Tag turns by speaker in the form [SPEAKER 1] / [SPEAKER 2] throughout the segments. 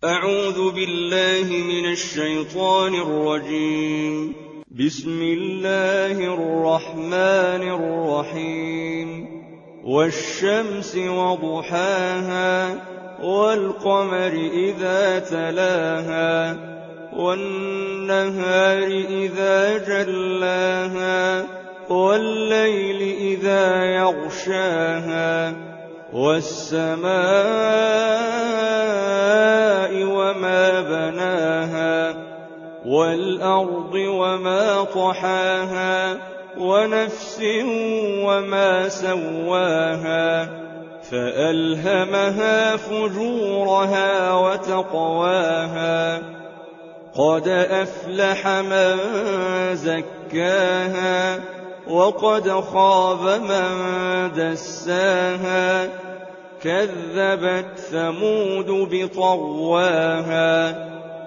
[SPEAKER 1] أعوذ بالله من الشيطان الرجيم. بسم الله الرحمن الرحيم. والشمس وضحاها والقمر إذا تلاها والنهار إذا جلاها والليل إذا يغشاها والسماء وما بناها والأرض وما طحاها ونفس وما سواها فألهمها فجورها وتقواها قد أفلح من زكاها وقد خاب من دساها كذبت ثمود بطغواها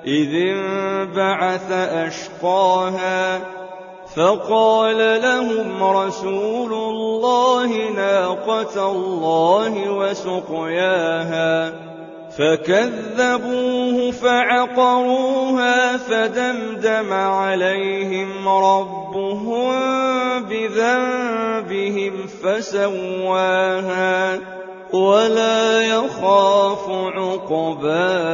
[SPEAKER 1] إذ انبعث أشقاها فقال لهم رسول الله ناقة الله وسقياها فكذبوه فعقروها فدمدم عليهم ربهم بذنبهم فسواها ولا يخاف عقباها.